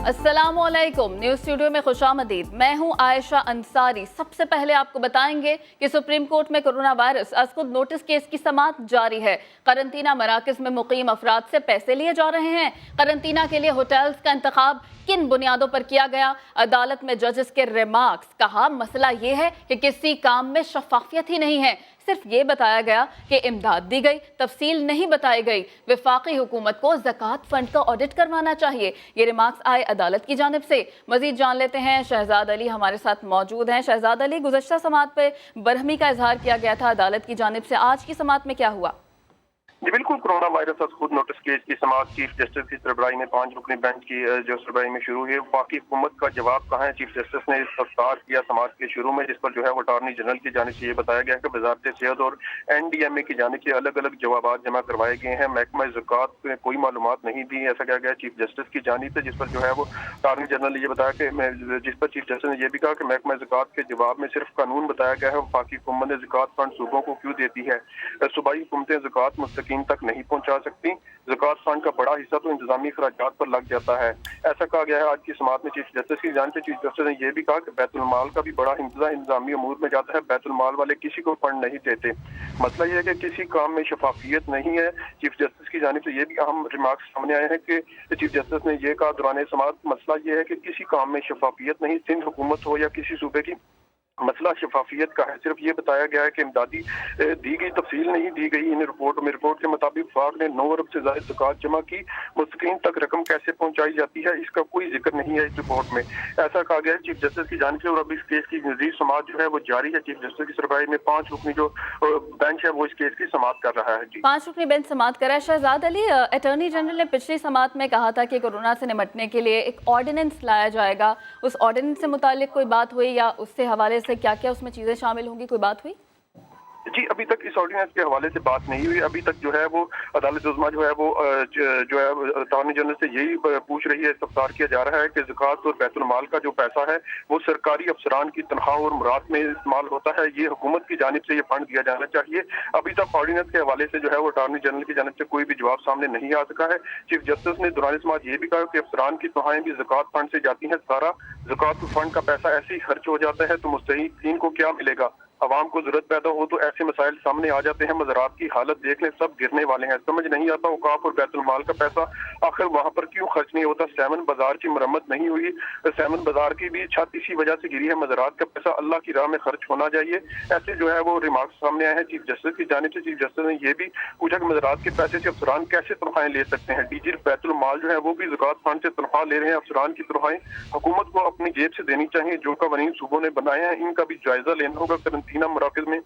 अस्सलामुअलैकुम, news studio में खुशामदीद। मैं हूं आयशा अंसारी। सबसे पहले आपको बताएंगे कि सुप्रीम कोर्ट में कोरोना वायरस आज खुद नोटिस केस की समाअत जारी है। करंतना मराकज़ में मुकीम अफराद से पैसे लिए जा रहे हैं। करंतना के लिए होटल्स का इंतखाब किन बुनियादों पर किया गया? अदालत में जजेस के रिमार्क्स। कहा मसला ये है कि किसी काम में शफाफियत ही नहीं है, सिर्फ ये बताया गया कि इमदाद दी गई, तफसील नहीं बताई गई। वफाकी हुकूमत को ज़कात फंड का ऑडिट करवाना चाहिए। ये रिमार्क्स आए अदालत की जानिब से। मजीद जान लेते हैं, शहजाद अली हमारे साथ मौजूद हैं। शहजाद अली, गुज़श्ता समाअत पे बरहमी का इजहार किया गया था अदालत की जानिब से, आज की समाअत में क्या हुआ? जी बिल्कुल, कोरोना वायरस आज खुद नोटिस केस की समाअत चीफ जस्टिस की सरबराही में 5 रुकनी बेंच की जो सरबराही में शुरू हुई। वफाकी हुकूमत का जवाब कहाँ है? चीफ जस्टिस ने इस्तफसार किया समाअत के शुरू में, जिस पर जो है वो अटॉर्नी जनरल की जानिब से ये बताया गया कि वजारत सेहत और NDMA की जानिब से अलग अलग जवाब जमा करवाए गए हैं। महकमा ज़कात ने कोई मालूमात नहीं दी, ऐसा कहा गया चीफ जस्टिस की जानिब से, जिस पर जो है वो अटॉर्नी जनरल ने ये बताया कि जिस पर चीफ जस्टिस ने यह भी कहा कि महकमा ज़कात के जवाब में सिर्फ कानून बताया गया है। वफाकी हुकूमत ने ज़कात फंड सूबों को क्यों देती है? सूबाई हुकूमतें ज़कात मुस्तकीन तक नहीं पहुंचा सकती। ज़कात फंड का बड़ा हिस्सा तो इंतजामी खर्चात पर लग जाता है, ऐसा कहा गया है आज की समाअत में चीफ जस्टिस की जानिब से। चीफ जस्टिस ने यह भी कहा कि बैतुल माल का भी बड़ा हिस्सा इंतजामी अमूर में जाता है। बैतुल माल वाले किसी को फंड नहीं देते। मसला यह है कि किसी काम में शफाफियत नहीं है। चीफ जस्टिस की जानिब से ये भी अहम रिमार्क्स सामने आए हैं कि चीफ जस्टिस ने यह कहा दौरान समाअत, मसला यह है कि किसी काम में शफाफियत नहीं, सिंध हुकूमत हो या किसी सूबे की, मसला शफाफियत का है। सिर्फ ये बताया गया है कि इमदादी दी गई, तफसील नहीं दी गई। इन रिपोर्ट के मुताबिक वफाक ने 9 अरब से ज्यादा ज़कात जमा की, मुस्तकीन तक रकम कैसे पहुंचाई जाती है इसका कोई जिक्र नहीं है इस रिपोर्ट में, ऐसा कहा गया है चीफ जस्टिस की जानिब से। और अब इस केस की मज़ीद समाअत जो है वो जारी है। चीफ जस्टिस की सरबराही में 5 रुकनी जो बेंच है वो इस केस की समाअत कर रहा है। जी, 5 रुकनी बेंच समाअत कर रहा है। शहजाद अली, अटॉर्नी जनरल ने पिछली समाअत में कहा था कि कोरोना से निपटने के लिए एक ऑर्डिनेंस लाया जाएगा। उस ऑर्डिनेंस से मुतालिक कोई बात हुई या उससे हवाले से क्या क्या उसमें चीजें शामिल होंगी, कोई बात हुई? जी, अभी तक इस ऑर्डिनेंस के हवाले से बात नहीं हुई। अभी तक जो है वो अदालत उज़्मा जो है वो जो है अटॉर्नी जनरल से यही पूछ रही है, इस्तफसार किया जा रहा है कि ज़कात और बैतुल माल का जो पैसा है वो सरकारी अफसरान की तनख्वाह और मुराद में इस्तेमाल होता है, ये हुकूमत की जानिब से ये फंड दिया जाना चाहिए। अभी तक ऑर्डिनेंस के हवाले से जो है वो अटॉर्नी जनरल की जानिब से कोई भी जवाब सामने नहीं आ सका है। चीफ जस्टिस ने दौरान समाअत ये भी कहा कि अफसरान की तनख्वाहें भी ज़कात फंड से जाती हैं, सारा ज़कात फंड का पैसा ऐसे ही खर्च हो जाता है तो मुस्तहीक़ीन को क्या मिलेगा? अवाम को जरूरत पैदा हो तो ऐसे मसाइल सामने आ जाते हैं। मज़रात की हालत देख लें, सब गिरने वाले हैं। समझ नहीं आता औकाफ और बैतुल माल का पैसा आखिर वहाँ पर क्यों खर्च नहीं होता? सैमन बाजार की मरम्मत नहीं हुई, सैमन बाजार की भी छत इसी वजह से गिरी है। मज़रात का पैसा अल्लाह की राह में खर्च होना चाहिए, ऐसे जो है वो रिमार्क्स सामने आए हैं चीफ जस्टिस की जानिब से। चीफ जस्टिस ने यह भी पूछा कि मज़रात के पैसे से अफसरान कैसे तनख्वाहें ले सकते हैं? डीजी बैतुल माल जो है वो भी ज़कात फंड से तनख्वाह ले रहे हैं। अफसरान की तनख्वाहें हुकूमत को अपनी जेब से देनी चाहिए। जो कवानीन सूबों ने बनाए हैं इनका भी जायजा लेना होगा। करंतना मराकज़ में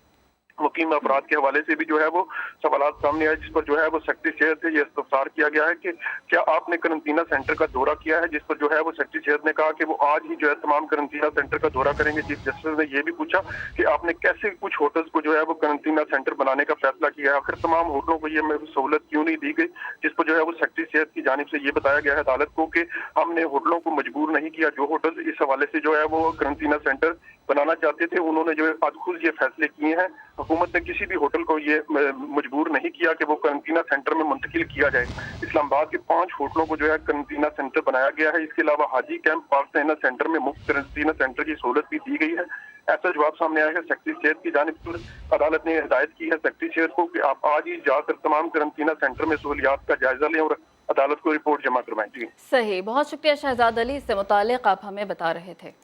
मुकीम अफराद के हवाले से भी जो है वो सवालात सामने आए, जिस पर जो है वो सेक्रेटरी सेहत से ये इस्तफसार किया गया है कि क्या आपने करंतना सेंटर का दौरा किया है? जिस पर जो है वो सेक्रेटरी सेहत ने कहा कि वो आज ही जो है तमाम करंतना सेंटर का दौरा करेंगे। चीफ जस्टिस ने ये भी पूछा कि आपने कैसे कुछ होटल्स को जो है वो करंतना सेंटर बनाने का फैसला किया है? आखिर तमाम होटलों को ये सहूलत क्यों नहीं दी गई? जिस पर जो है वो सेक्रेटरी सेहत की जानिब से ये बताया गया है अदालत को कि हमने होटलों को मजबूर नहीं किया। जो होटल इस हवाले से जो है वो करंतना सेंटर बनाना चाहते थे उन्होंने जो है आज खुद ये फैसले किए हैं। हुकूमत ने किसी भी होटल को ये मजबूर नहीं किया कि वो करंतना सेंटर में मुंतकिल किया जाए। इस्लामाबाद के 5 होटलों को जो है करंतना सेंटर बनाया गया है। इसके अलावा हाजी कैंप पाक सेना सेंटर में मुफ्त करंतना सेंटर की सहूलत भी दी गई है, ऐसा जवाब सामने आया है। सेक्रेटरी सेहत की जानिब से अदालत ने हिदायत की है सेक्रेटरी सेहत को कि आप आज ही जाकर तमाम करंतना सेंटर में सहूलियात का जायजा लें और अदालत को रिपोर्ट जमा करवाएं। जी सही, बहुत शुक्रिया शहजाद अली, इससे मुतालिक आप हमें बता रहे थे।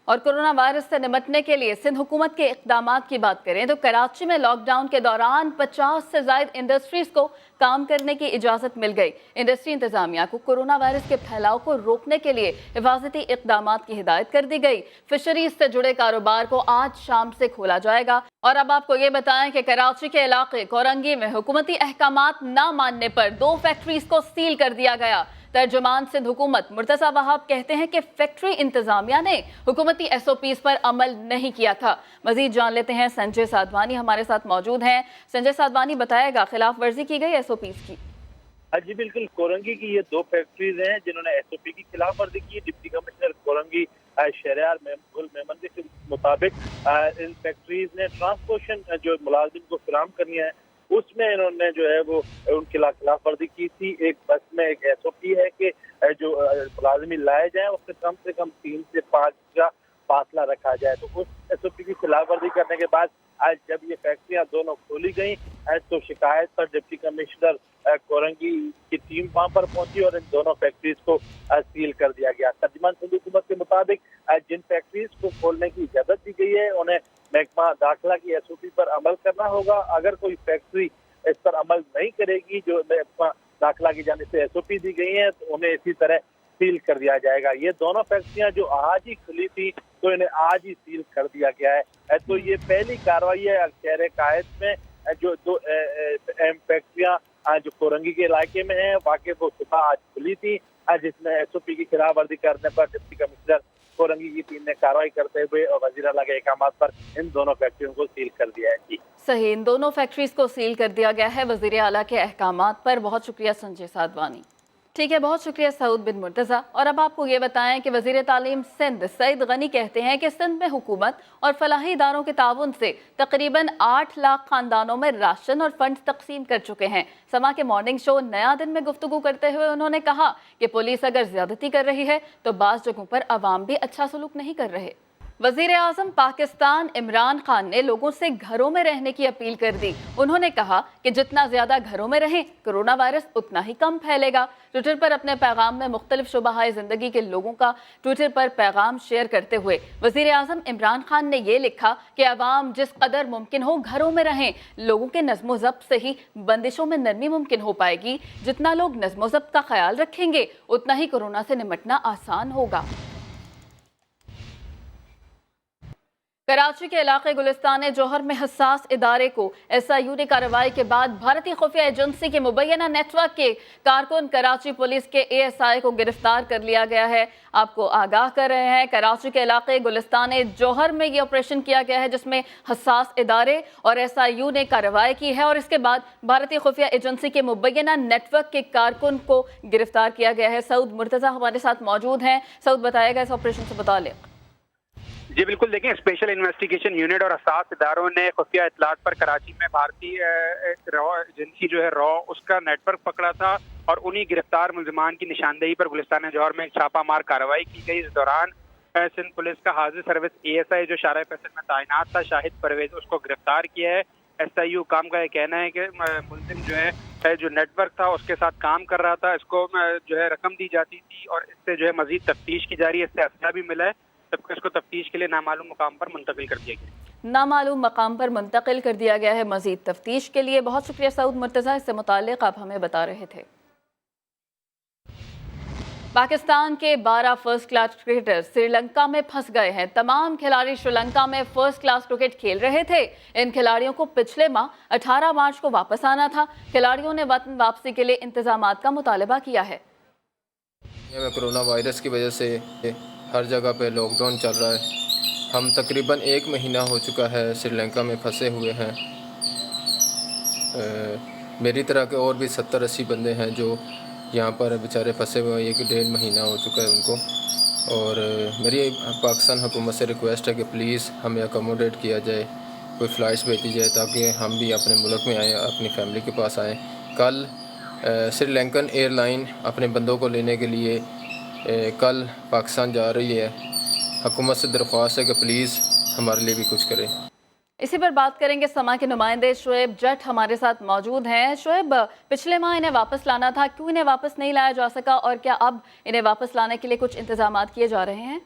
और कोरोना वायरस से निपटने के लिए सिंध हुकूमत के इक़दामात की बात करें तो कराची में लॉकडाउन के दौरान 50 से ज़ायद इंडस्ट्रीज़ को काम करने की इजाज़त मिल गई। इंडस्ट्री इंतज़ामिया को कोरोना वायरस के फैलाव को रोकने के लिए हिफाजती इक़दामात की हिदायत कर दी गई। फिशरीज से जुड़े कारोबार को आज शाम से खोला जाएगा। और अब आपको ये बताएं कि कराची के इलाके कोरंगी में हुकूमती अहकामात न मानने पर 2 फैक्ट्रीज़ को सील कर दिया गया। तर्जुमान सिंध हुकूमत मुर्तज़ा वहाब कहते हैं कि फैक्ट्री इंतजामिया ने हुकूमती SOPs पर अमल नहीं किया था। मजीद जान लेते हैं, संजय साधवानी हमारे साथ मौजूद हैं। संजय साधवानी, बताएगा खिलाफ वर्जी की गई SOPs की? जी बिल्कुल, कोरंगी की ये 2 फैक्ट्रीज हैं जिन्होंने SOP की खिलाफ वर्जी की। डिप्टी कमिश्नर कोरंगी शहरियार गुल मेमन के मुताबिक इन फैक्ट्रीज ने ट्रांसपोर्टेशन जो मुलाजिम को फराहम करनी है उसमें इन्होंने जो है वो उनके खिलाफ वर्जी की थी। एक बस में एक SOP है कि जो मुलाजिम लाए जाए उससे कम 3 से 5 का फासला रखा जाए। तो उस SOP की खिलाफ वर्जी करने के बाद आज जब ये फैक्ट्रियां दोनों खोली गई तो शिकायत पर डिप्टी कमिश्नर कोरंगी की टीम वहां पर पहुंची और इन दोनों फैक्ट्रीज को सील कर दिया गया। तर्जुमान सिंध हुकूमत के मुताबिक जिन फैक्ट्रीज को खोलने की इजाजत दी गई है उन्हें महकमा दाखिला की SOP पर अमल करना होगा। अगर कोई फैक्ट्री इस पर अमल नहीं करेगी जो महकमा दाखिला की जानिब से SOP दी गई है तो उन्हें इसी तरह सील कर दिया जाएगा। ये दोनों फैक्ट्रियां जो आज ही खुली थी तो इन्हें आज ही सील कर दिया गया है। तो ये पहली कार्रवाई है शहर कायद में जो दो अहम फैक्ट्रियां जो कोरंगी के इलाके में है। वाकई वो सुबह आज खुली थी जिसमें SOP की खिलाफ वर्जी करने पर डिप्टी कमिश्नर कोरंगी की टीम ने कार्रवाई करते हुए वजीर आला के अहकाम पर इन दोनों फैक्ट्रियों को सील कर दिया है। जी सही, इन दोनों फैक्ट्रीज को सील कर दिया गया है वजीर आला के अहकाम पर। बहुत शुक्रिया संजय साधवानी। ठीक है, बहुत शुक्रिया सऊद बिन मुर्तज़ा। और अब आपको ये बताएं कि वज़ीर तालीम सिंध सईद गनी कहते हैं कि सिंध में हुकूमत और फलाही इदारों के ताउन से तकरीबन 8 लाख खानदानों में राशन और फंड तकसीम कर चुके हैं। समा के मॉर्निंग शो नया दिन में गुफ्तगू करते हुए उन्होंने कहा कि पुलिस अगर ज्यादती कर रही है तो बाज़ जगहों पर अवाम भी अच्छा सलूक नहीं कर रहे। वज़ीर आज़म पाकिस्तान इमरान खान ने लोगों से घरों में रहने की अपील कर दी। उन्होंने कहा कि जितना ज़्यादा घरों में रहें कोरोना वायरस उतना ही कम फैलेगा। ट्विटर पर अपने पैगाम में मुख्तलिफ शुबहाए ज़िंदगी के लोगों का ट्विटर पर पैगाम शेयर करते हुए वज़ीर आज़म इमरान खान ने ये लिखा कि अवाम जिस कदर मुमकिन हो घरों में रहें। लोगों के नज़्मो ज़ब्त से ही बंदिशों में नरमी मुमकिन हो पाएगी। जितना लोग नज़्मो ज़ब्त का ख्याल रखेंगे उतना ही कोरोना से निपटना आसान होगा। कराची के इलाके गुलिस्तान जौहर में हसास इदारे को SIU ने कार्रवाई के बाद भारतीय खुफिया एजेंसी के मुबैना नेटवर्क के कारकुन कराची पुलिस के ASI को गिरफ्तार कर लिया गया है। आपको आगाह कर रहे हैं, कराची के इलाके गुलिस्तान जौहर में ये ऑपरेशन किया गया है जिसमें हसास इदारे और SIU ने कार्रवाई की है और इसके बाद भारतीय खुफिया एजेंसी के मुबैना नेटवर्क के कारकुन को गिरफ्तार किया गया है। सऊद मुर्तज़ा हमारे साथ मौजूद हैं। सऊद, बताएगा इस ऑपरेशन से मुताल्लिक़। जी बिल्कुल, देखें स्पेशल इन्वेस्टिगेशन यूनिट और हसास इदारों ने खुफिया इतलात पर कराची में भारतीय एजेंसी जो है रॉ उसका नेटवर्क पकड़ा था और उन्हीं गिरफ्तार मुलजमान की निशानदेही पर गुलिस्तान जौहर में एक छापामार कार्रवाई की गई। इस दौरान सिंध पुलिस का हाजिर सर्विस ASI जो शारा फैसल में तैनात था शाहिद परवेज उसको गिरफ्तार किया है। SIU काम का ये कहना है कि मुलजिम जो है जो नेटवर्क था उसके साथ काम कर रहा था, इसको जो है रकम दी जाती थी और इससे जो है मजीद तफ्तीश की जा रही है। इससे असला भी मिला है, सबको इसको तफ्तीश के लिए नामालूम मकाम पर मुंतकिल कर दिया गया। नामालूम मकाम पर मुंतकिल कर दिया गया है मजीद तफ्तीश के लिए। बहुत शुक्रिया सऊद मुर्तज़ा, इससे मुताल्लिक़ आप हमें बता रहे थे। पाकिस्तान के 12 फर्स्ट क्लास क्रिकेटर श्रीलंका में फंस गए हैं। तमाम खिलाड़ी श्रीलंका में फर्स्ट क्लास क्रिकेट खेल रहे थे। इन खिलाड़ियों को पिछले माह 18 मार्च को वापस आना था। खिलाड़ियों ने वतन वापसी के लिए इंतजामात का मुतालबा किया है। कोरोना वायरस की वजह से हर जगह पे लॉकडाउन चल रहा है। हम तकरीबन 1 महीना हो चुका है श्रीलंका में फंसे हुए हैं। मेरी तरह के और भी 70-80 बंदे हैं जो यहाँ पर बेचारे फंसे हुए हैं। 1-1.5 महीना हो चुका है उनको। और मेरी पाकिस्तान हुकूमत से रिक्वेस्ट है कि प्लीज़ हमें अकोमोडेट किया जाए, कोई फ़्लाइट्स भेजी जाए ताकि हम भी अपने मुल्क में आएँ, अपनी फैमिली के पास आएँ। कल श्रीलंकन एयरलाइन अपने बंदों को लेने के लिए कल पाकिस्तान जा रही है। हुकूमत से दरख्वास्त है कि प्लीज़ हमारे लिए भी कुछ करें। इसी पर बात करेंगे। समा के नुमाइंदे शुएब जट हमारे साथ मौजूद हैं। शुएब, पिछले माह इन्हें वापस लाना था, क्यों इन्हें वापस नहीं लाया जा सका और क्या अब इन्हें वापस लाने के लिए कुछ इंतजामात किए जा रहे हैं?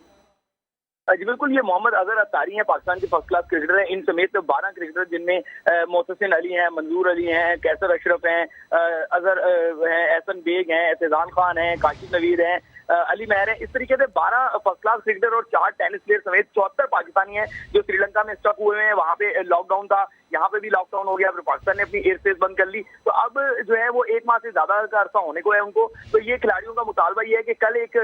जी बिल्कुल, ये मोहम्मद अजहर अतारी हैं, पाकिस्तान के फर्स्ट क्लास क्रिकेटर हैं। इन समेत 12 क्रिकेटर जिनमें मोहसिन अली हैं, मंजूर अली हैं, कैसर अशरफ हैं, अजहर हैं, एहसन बेग हैं, एहतजान खान हैं, काशिफ नवीर हैं, अली महर है। इस तरीके से 12 फर्स्ट क्लास क्रिकेटर और 4 टेनिस प्लेयर समेत 74 पाकिस्तानी हैं जो श्रीलंका में स्टक हुए हैं। वहाँ पे लॉकडाउन था, यहाँ पे भी लॉकडाउन हो गया, फिर पाकिस्तान ने अपनी एयर स्पेस बंद कर ली। तो अब जो है वो 1 माह से ज्यादा का अरसा होने को है उनको। तो ये खिलाड़ियों का मुतालबा ये है कि कल एक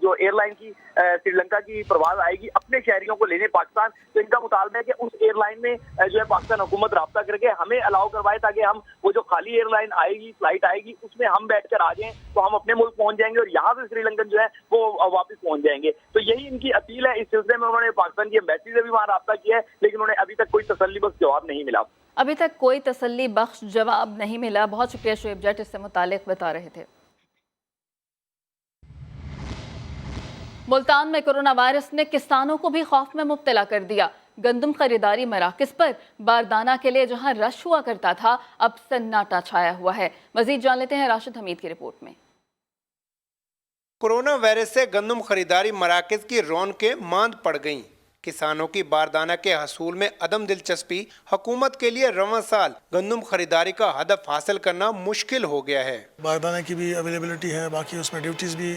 जो एयरलाइन की श्रीलंका की परवाज आएगी अपने शहरियों को लेने पाकिस्तान। तो इनका मुतालबा है कि उस एयरलाइन में जो है पाकिस्तान हुकूमत राब्ता करके हमें अलाउ करवाए ताकि हम वो जो खाली एयरलाइन आएगी, फ्लाइट आएगी, उसमें हम बैठ कर आ जाएं तो हम अपने मुल्क पहुंच जाएंगे और यहाँ से श्रीलंकन जो है वो वापस पहुंच जाएंगे। तो यही इनकी अपील है। इस सिलसिले में उन्होंने पाकिस्तान की एम्बेसी से भी वहाँ राब्ता किया है, लेकिन उन्हें अभी तक कोई तसल्ली बख्श जवाब नहीं मिला। अभी तक कोई तसल्ली बख्श जवाब नहीं मिला। बहुत शुक्रिया शोएब जट, इससे मुतालिक बता रहे थे। मुल्तान में कोरोना वायरस ने किसानों को भी खौफ में मुब्तला कर दिया। गंदम खरीदारी मराकज़ पर बारदाना के लिए जहां रश हुआ करता था, अब सन्नाटा छाया हुआ है। मजीद जान लेते हैं राशिद हमीद की रिपोर्ट में। कोरोना वायरस से गंदम खरीदारी मराकज़ की रौनकें मांद पड़ गईं। किसानों की बारदाना के हसूल में अदम दिलचस्पी हुकूमत के लिए रवां साल गंदम खरीदारी का हदफ हासिल करना मुश्किल हो गया है। बारदाना की भी अवेलेबिलिटी है, बाकी उसमें ड्यूटीज़ भी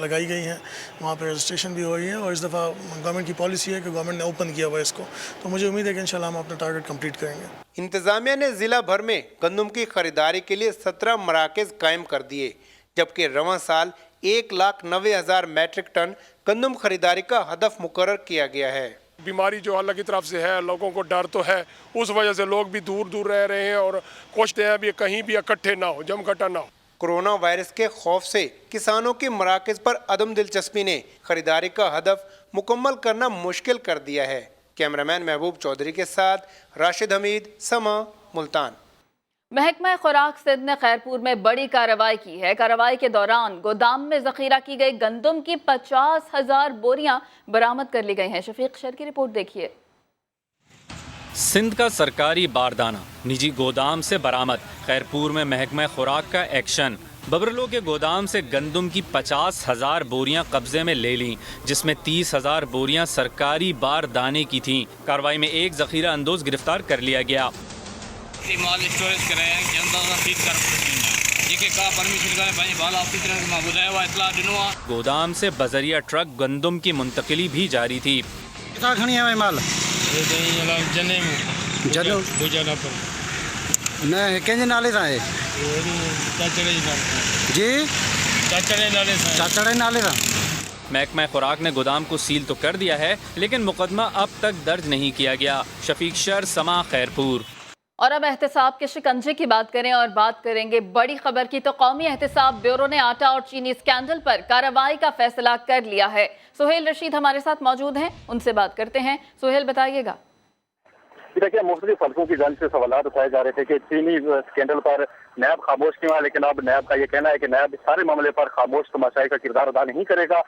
लगाई गई हैं, वहाँ पर रजिस्ट्रेशन भी हो रही है और इस दफ़ा गवर्नमेंट की पॉलिसी है कि गवर्नमेंट ने ओपन किया हुआ है इसको, तो मुझे उम्मीद है कि इंशाल्लाह हम अपना टारगेट कंप्लीट करेंगे। इंतज़ामिया ने ज़िला भर में गंदम की खरीदारी के लिए 17 मराकज़ कायम कर दिए, जबकि रवां साल 1,90,000 मैट्रिक टन गंदम खरीदारी का हदफ मुकर्रर किया गया है। बीमारी जो अल्लाह की तरफ से है, लोगों को डर तो है, उस वजह से लोग भी दूर दूर रह रहे हैं और कोशिश है भी कहीं भी इकट्ठे ना हो, जमघटा ना हो। कोरोना वायरस के खौफ से किसानों की मराकज़ पर अदम दिलचस्पी ने खरीदारी का हदफ मुकम्मल करना मुश्किल कर दिया है। कैमरामैन महबूब चौधरी के साथ राशिद हमीद, समा, मुल्तान। महकमा खुराक सिंध ने खैरपुर में बड़ी कार्रवाई की है। कार्रवाई के दौरान गोदाम में जखीरा की गई गंदम की 50,000 बोरियां बरामद कर ली गई हैं। शफीक शर की रिपोर्ट देखिए। सिंध का सरकारी बारदाना निजी गोदाम से बरामद। खैरपुर में महकमा खुराक का एक्शन। बबरलो के गोदाम से गंदम की 50,000 बोरियां कब्जे में ले लीं, जिसमें 30,000 बोरियां सरकारी बारदाने की थीं। कार्रवाई में एक जखीरा अंदोज गिरफ्तार कर लिया गया। माल स्टोरेज कराया कि अंदाज़ा फीड कर जेके का परमिशन करे पंहिंजे बाला ऑफिसर खे मां ॿुधायो आहे, इतला ॾिनो आहे। गोदाम से बजरिया ट्रक गंदम की मुंतकिली भी जारी थी। किथां खणी आया माल? जने जनो गुजारा पर न कंहिंजे नाले सां आहे? चाचड़े जी, चाचड़े नाले सां। महकमा खुराक ने गोदाम को सील तो कर दिया है, लेकिन मुकदमा अब तक दर्ज नहीं किया गया। शफीक शर, समा, खैरपुर। और अब एहतिसाब के शिकंजे की बात करें और बात करेंगे बड़ी खबर की, तो कौमी एहतिसाब ब्यूरो ने आटा और चीनी स्कैंडल पर कार्रवाई का फैसला कर लिया है। सुहेल रशीद हमारे साथ मौजूद हैं, उनसे बात करते हैं। सुहेल, बताइएगा। देखिए, मुख्तलिफ हल्कों की जानिब से सवालात उठाए जा रहे थे कि चीनी स्कैंडल पर नैब खामोश क्यों है, लेकिन अब नैब का ये कहना है कि नैब सारे मामले पर खामोश तमाशाई का किरदार अदा नहीं करेगा।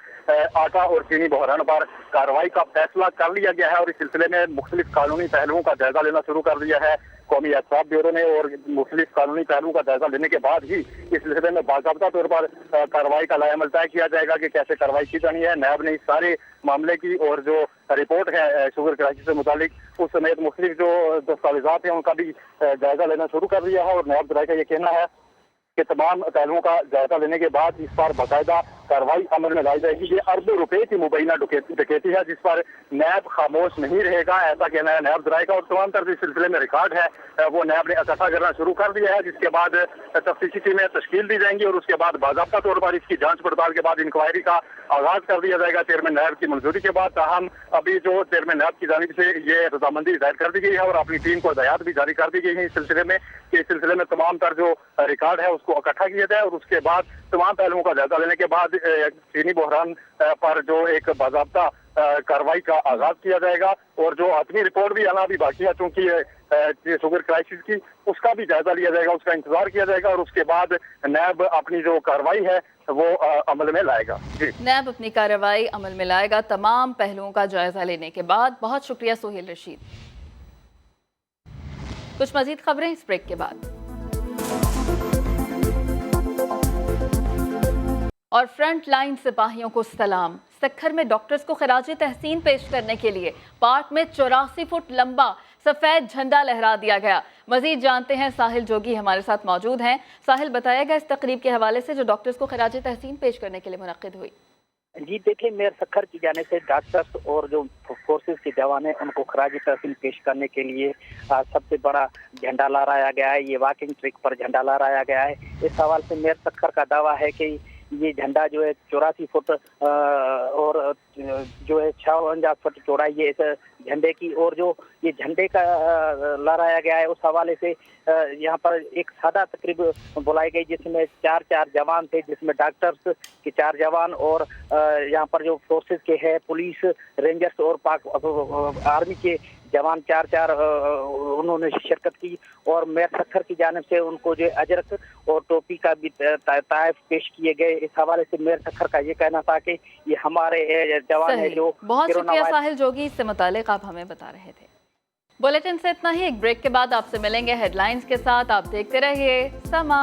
आटा और चीनी बहरान पर कार्रवाई का फैसला कर लिया गया है और इस सिलसिले में मुख्तलिफ कानूनी पहलुओं का जायजा लेना शुरू कर दिया है कौमी एहतिसाब ब्यूरो ने। और मुख्तलिफ कानूनी पहलुओं का जायजा लेने के बाद ही इस सिलसिले में बाकायदा तौर पर कार्रवाई का लाएमल तय किया जाएगा कि कैसे कार्रवाई की जानी है। नैब ने इस सारे मामले की और जो रिपोर्ट है शुगर क्राइसिस से मुतालिक, उस समेत मुख्तलिफ जो दस्तावेजात हैं उनका भी जायजा लेना शुरू कर दिया है। और नैब का ये कहना है कि तमाम पहलुओं का जायजा लेने के बाद इस पर बाकायदा कार्रवाई अमल में लाई जाएगी। ये अरबों रुपए की मुबैना डकैती है जिस पर नैब खामोश नहीं रहेगा, ऐसा कहना है नैब जराये का। और तमाम तरह इस सिलसिले में रिकॉर्ड है वो नैब ने इकट्ठा करना शुरू कर दिया है, जिसके बाद तफ्तीशी टीमें तश्कील दी जाएंगी और उसके बाद बाकायदा तौर पर इसकी जांच पड़ताल के बाद इंक्वायरी का आगाज कर दिया जाएगा चेयरमैन नैब की मंजूरी के बाद। ताहम अभी जो चेयरमैन नैब की जानिब से ये रजामंदी जाहिर कर दी गई है और अपनी टीम को हदायत भी जारी कर दी गई है इस सिलसिले में कि इस सिलसिले में तमाम तर जो रिकॉर्ड है उसको इकट्ठा किया जाए और उसके बाद तमाम पहलुओं का जायजा लेने के बाद चीनी बहरान पर जो एक बाज़ाब्ता कार्रवाई का आगाज किया जाएगा। और जो आदमी रिपोर्ट भी आना भी बाकी है चूंकि शुगर क्राइसिस की, उसका भी जायजा लिया जाएगा, उसका इंतजार किया जाएगा और उसके बाद नैब अपनी जो कार्रवाई है वो अमल में लाएगा। जी, नैब अपनी कार्रवाई अमल में लाएगा तमाम पहलुओं का जायजा लेने के बाद। बहुत शुक्रिया सुहेल रशीद। कुछ मजीद खबरें इस ब्रेक के बाद। और फ्रंट लाइन सिपाहियों को सलाम। सखर में डॉक्टर्स को खराज तहसीन पेश करने के लिए पार्क में 84 फुट लंबा सफेद झंडा लहरा दिया गया। मजीद जानते हैं, साहिल जोगी हमारे साथ मौजूद हैं। साहिल, बताएगा इस तकरीब के हवाले से जो डॉक्टर्स को खराज तहसीन पेश करने के लिए मुनक्किद हुई। जी देखिए, मेयर सखर की जाने से डॉक्टर्स और जो फोर्सेस के जवान हैं उनको खराज तहसीन पेश करने के लिए सबसे बड़ा झंडा लहराया गया है। ये वॉकिंग ट्रैक पर झंडा लहराया गया है। इस हवाले से मेयर सखर का दावा है कि ये झंडा जो है 84 फुट और जो है 56 फुट चौड़ाई है इस झंडे की, और जो ये झंडे का लहराया गया है उस हवाले से यहाँ पर एक सादा तकरीब बुलाई गई जिसमें चार जवान थे, जिसमें डॉक्टर्स के 4 जवान और यहाँ पर जो फोर्सेस के हैं पुलिस, रेंजर्स और पाक आर्मी के जवान 4 उन्होंने शिरकत की और मेयर सखर की जानिब से उनको जो अजरक और टोपी का भी तायफ पेश किए गए। इस हवाले से मेयर सखर का ये कहना था कि ये हमारे जवान है जो बहुत शुक्रिया साहिल जोगी, इससे मुतालिक आप हमें बता रहे थे। बुलेटिन से इतना ही, एक ब्रेक के बाद आपसे मिलेंगे हेडलाइंस के साथ। आप देखते रहिए समा।